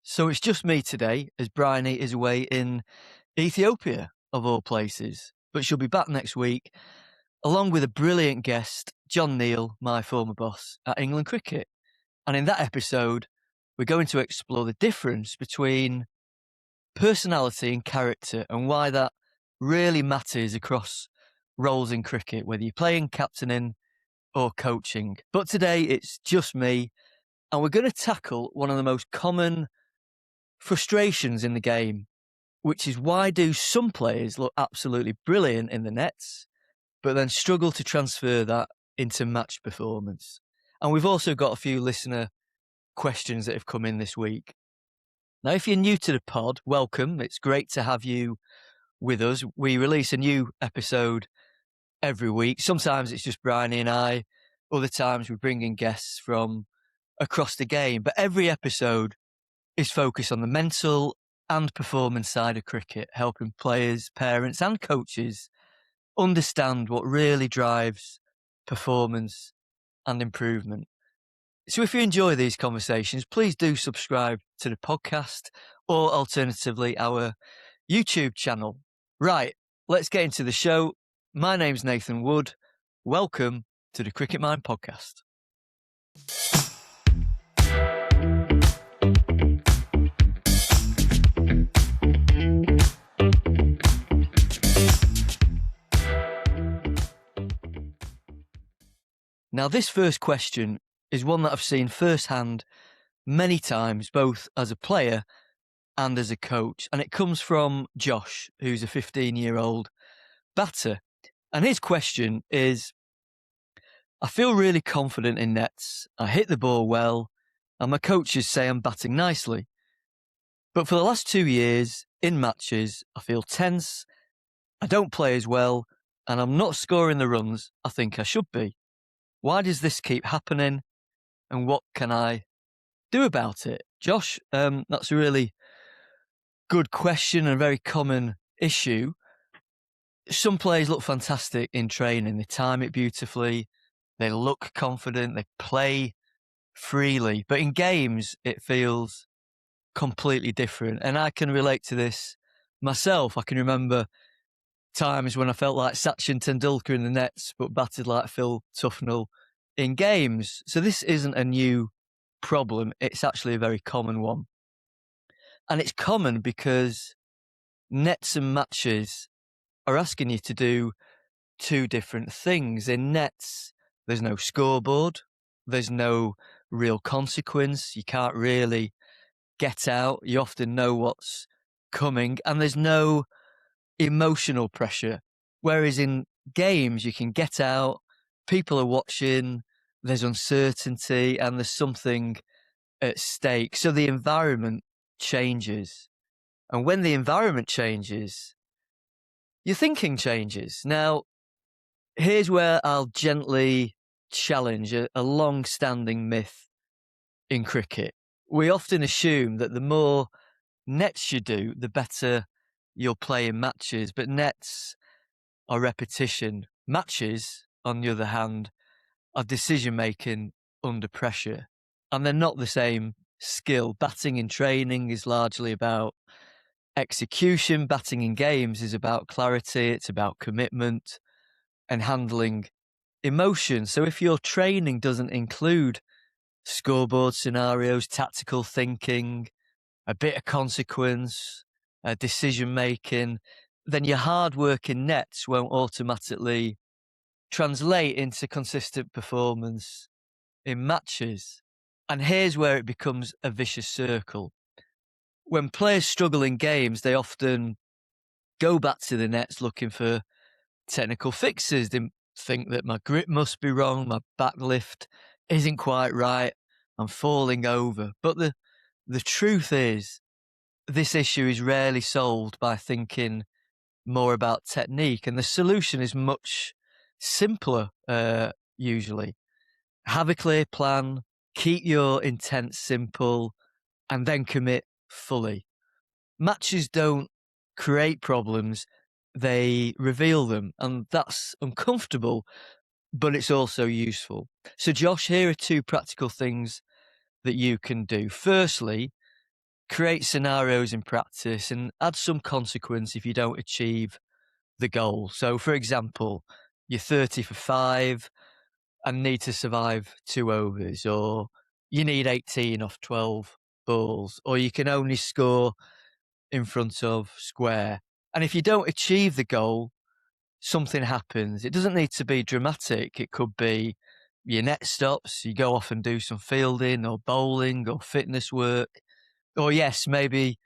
So it's just me today, as Bryony is away in Ethiopia, of all places. But she'll be back next week, along with a brilliant guest, John Neal, my former boss at England Cricket. And in that episode, we're going to explore the difference between personality and character and why that really matters across roles in cricket, whether you're playing, captaining, or coaching. But today it's just me, and we're going to tackle one of the most common frustrations in the game, which is why do some players look absolutely brilliant in the nets, but then struggle to transfer that into match performance? And we've also got a few listener questions that have come in this week. Now, if you're new to the pod, welcome. It's great to have you with us. We release a new episode every week. Sometimes it's just Bryony and I. Other times we bring in guests from across the game. But every episode is focused on the mental and performance side of cricket, helping players, parents and coaches understand what really drives performance and improvement. So if you enjoy these conversations, please do subscribe to the podcast or alternatively our YouTube channel. Right, let's get into the show. My name's Nathan Wood. Welcome to the Cricket Mind podcast. Now, this first question is one that I've seen firsthand many times, both as a player and as a coach. And it comes from Josh, who's a 15-year-old batter. And his question is, I feel really confident in nets. I hit the ball well, and my coaches say I'm batting nicely. But for the last 2 years, in matches, I feel tense, I don't play as well, and I'm not scoring the runs I think I should be. Why does this keep happening, and what can I do about it? Josh, that's a really good question and a very common issue. Some players look fantastic in training. They time it beautifully. They look confident. They play freely. But in games, it feels completely different. And I can relate to this myself. I can remember times when I felt like Sachin Tendulkar in the nets, but batted like Phil Tufnell in games. So this isn't a new problem. It's actually a very common one. And it's common because nets and matches are asking you to do two different things. In nets, there's no scoreboard. There's no real consequence. You can't really get out. You often know what's coming, and there's no emotional pressure. Whereas in games, you can get out, people are watching, there's uncertainty, and there's something at stake. So the environment changes. And when the environment changes, your thinking changes. Now, here's where I'll gently challenge a long-standing myth in cricket. We often assume that the more nets you do, the better you'll play in matches. But nets are repetition. Matches, on the other hand, are decision-making under pressure. And they're not the same skill. Batting in training is largely about execution. Batting in games is about clarity. It's about commitment and handling emotion. So if your training doesn't include scoreboard scenarios, tactical thinking, a bit of consequence, decision making, then your hard work in nets won't automatically translate into consistent performance in matches. And here's where it becomes a vicious circle. When players struggle in games, they often go back to the nets looking for technical fixes. They think that my grip must be wrong, my back lift isn't quite right, I'm falling over. But the truth is, this issue is rarely solved by thinking more about technique, and the solution is much simpler, usually. Have a clear plan, keep your intent simple, and then commit fully. Matches don't create problems, they reveal them, and that's uncomfortable, but it's also useful. So Josh, here are two practical things that you can do. Firstly, create scenarios in practice and add some consequence if you don't achieve the goal. So, for example, you're 30 for 5 and need to survive 2 overs, or you need 18 off 12 balls, or you can only score in front of square. And if you don't achieve the goal, something happens. It doesn't need to be dramatic. It could be your net stops, you go off and do some fielding or bowling or fitness work. Or yes, maybe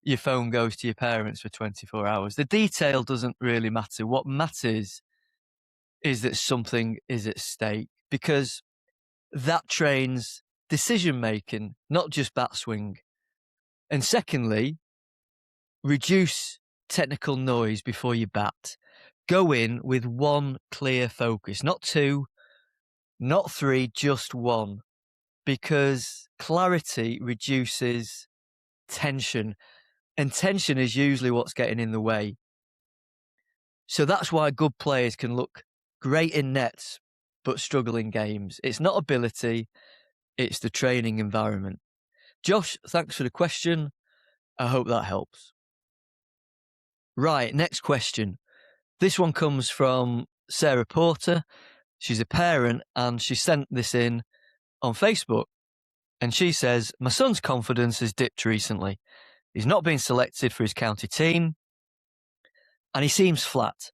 your phone goes to your parents for 24 hours. The detail doesn't really matter. What matters is that something is at stake, because that trains decision making, not just bat swing. And secondly, reduce technical noise before you bat. Go in with one clear focus, not 2, not 3, just 1, because clarity reduces tension, and tension is usually what's getting in the way. So that's why good players can look great in nets but struggle in games. It's not ability, it's the training environment. Josh, thanks for the question. I hope that helps. Right, next question. This one comes from Sarah Porter. She's a parent and she sent this in on Facebook. And she says, my son's confidence has dipped recently. He's not been selected for his county team and he seems flat.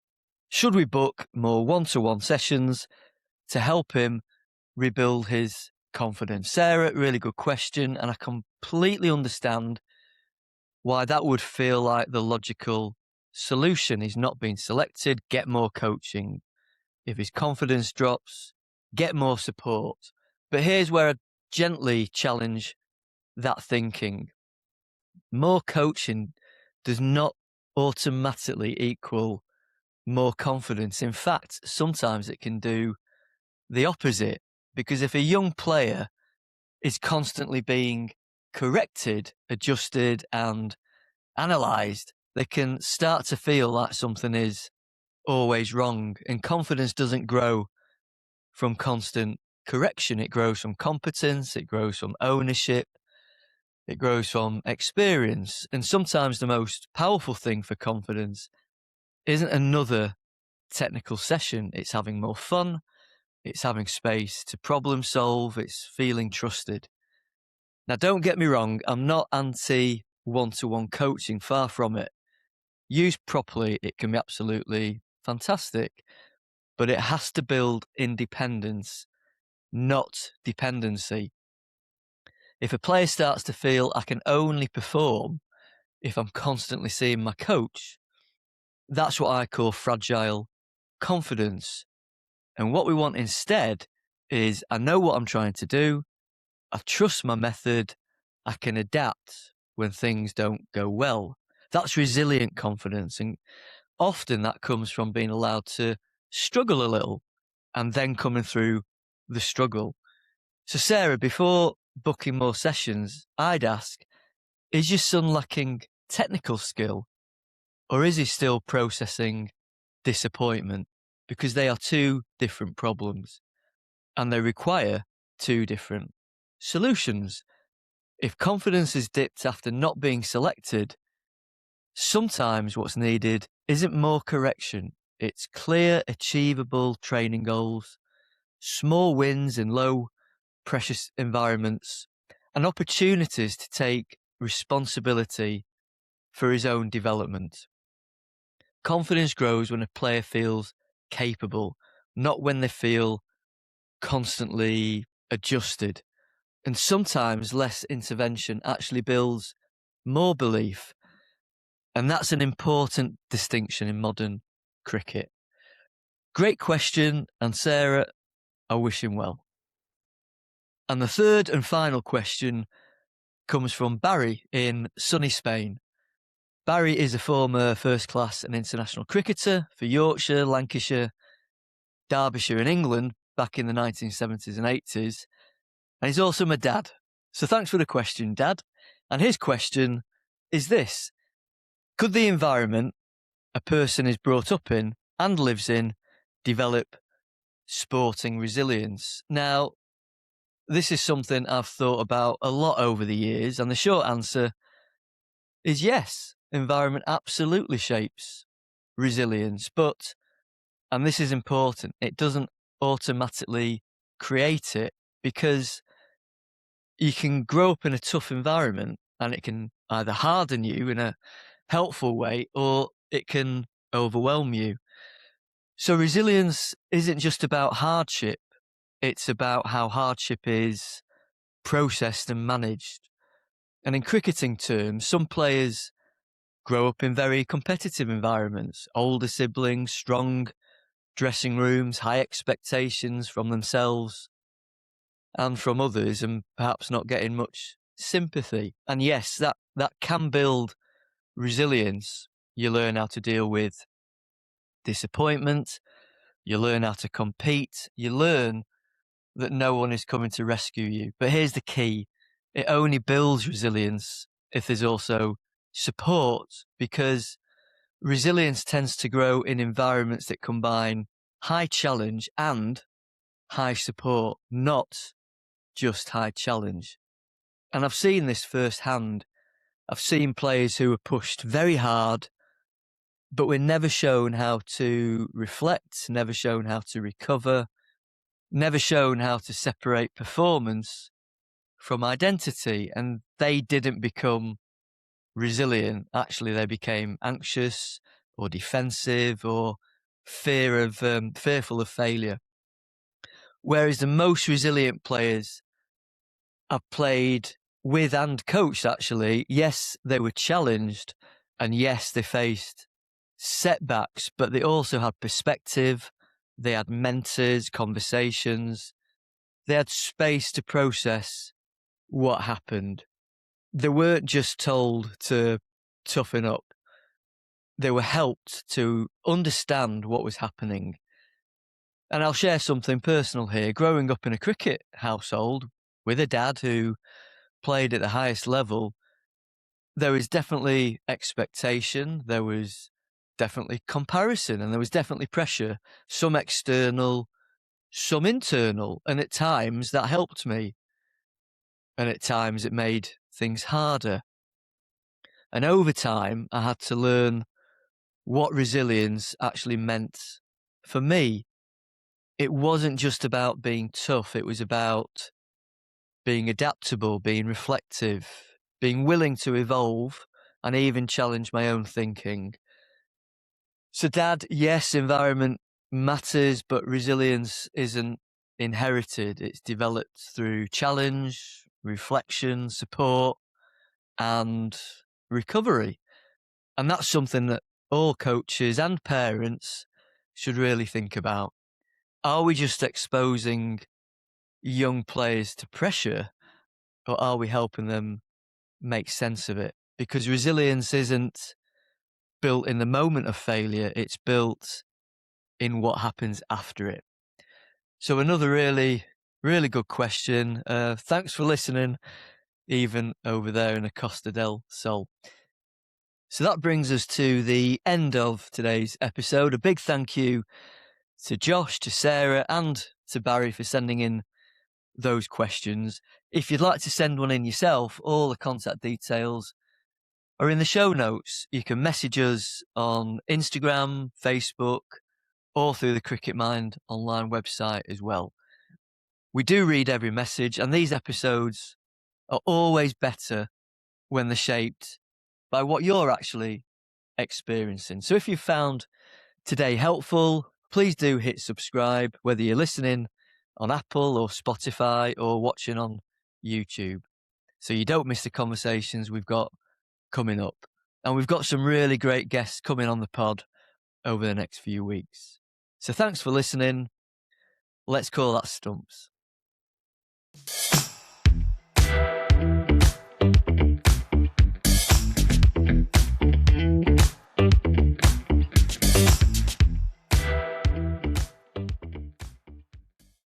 Should we book more one-to-one sessions to help him rebuild his confidence? Sarah, really good question. And I completely understand why that would feel like the logical solution. He's not been selected, get more coaching. If his confidence drops, get more support. But here's where I gently challenge that thinking. More coaching does not automatically equal more confidence. In fact, sometimes it can do the opposite, because if a young player is constantly being corrected, adjusted, and analysed, they can start to feel like something is always wrong. And confidence doesn't grow from constant correction. It grows from competence, it grows from ownership, it grows from experience. And sometimes the most powerful thing for confidence isn't another technical session. It's having more fun, it's having space to problem solve, it's feeling trusted. Now, don't get me wrong, I'm not anti one-to-one coaching, far from it. Used properly, it can be absolutely fantastic, but it has to build independence, not dependency. If a player starts to feel I can only perform if I'm constantly seeing my coach, that's what I call fragile confidence. And what we want instead is, I know what I'm trying to do, I trust my method, I can adapt when things don't go well. That's resilient confidence. And often that comes from being allowed to struggle a little and then coming through the struggle. So Sarah, before booking more sessions, I'd ask, is your son lacking technical skill, or is he still processing disappointment? Because they are two different problems and they require two different solutions. If confidence is dipped after not being selected, sometimes what's needed isn't more correction. It's clear, achievable training goals, small wins in low pressure environments, and opportunities to take responsibility for his own development. Confidence grows when a player feels capable, not when they feel constantly adjusted. And sometimes less intervention actually builds more belief. And that's an important distinction in modern cricket. Great question. And Sarah, I wish him well. And the third and final question comes from Barry in sunny Spain. Barry is a former first-class and international cricketer for Yorkshire, Lancashire, Derbyshire and England back in the 1970s and 80s. And he's also my dad. So thanks for the question, Dad. And his question is this. Could the environment a person is brought up in and lives in develop sporting resilience? Now, this is something I've thought about a lot over the years. And the short answer is yes, environment absolutely shapes resilience, but, and this is important, it doesn't automatically create it, because you can grow up in a tough environment and it can either harden you in a helpful way or it can overwhelm you. So resilience isn't just about hardship, it's about how hardship is processed and managed. And in cricketing terms, some players grow up in very competitive environments, older siblings, strong dressing rooms, high expectations from themselves and from others, and perhaps not getting much sympathy. And yes, that can build resilience. You learn how to deal with disappointment, you learn how to compete, you learn that no one is coming to rescue you. But here's the key: it only builds resilience if there's also support, because resilience tends to grow in environments that combine high challenge and high support, not just high challenge. And I've seen this firsthand. I've seen players who were pushed very hard, but were never shown how to reflect, never shown how to recover, never shown how to separate performance from identity. And they didn't become resilient. Actually, they became anxious or defensive or fearful of failure. Whereas the most resilient players I've played with and coached, actually, yes, they were challenged and yes, they faced setbacks, but they also had perspective. They had mentors, conversations. They had space to process what happened. They weren't just told to toughen up. They were helped to understand what was happening. And I'll share something personal here. Growing up in a cricket household with a dad who played at the highest level, there was definitely expectation, there was definitely comparison, and there was definitely pressure, some external, some internal. And at times that helped me. And at times it made things harder. And over time, I had to learn what resilience actually meant for me. It wasn't just about being tough, it was about being adaptable, being reflective, being willing to evolve, and even challenge my own thinking. So, Dad, yes, environment matters, but resilience isn't inherited. It's developed through challenge, reflection, support, and recovery. And that's something that all coaches and parents should really think about. Are we just exposing young players to pressure, or are we helping them make sense of it? Because resilience isn't built in the moment of failure, it's built in what happens after it. So another really, really good question. Thanks for listening, even over there in the Costa del Sol. So that brings us to the end of today's episode. A big thank you to Josh, to Sarah, and to Barry for sending in those questions. If you'd like to send one in yourself, all the contact details are in the show notes. You can message us on Instagram, Facebook, or through the Cricket Mind online website as well. We do read every message, and these episodes are always better when they're shaped by what you're actually experiencing. So if you found today helpful, please do hit subscribe, whether you're listening on Apple or Spotify or watching on YouTube, so you don't miss the conversations we've got coming up. And we've got some really great guests coming on the pod over the next few weeks. So thanks for listening. Let's call that stumps.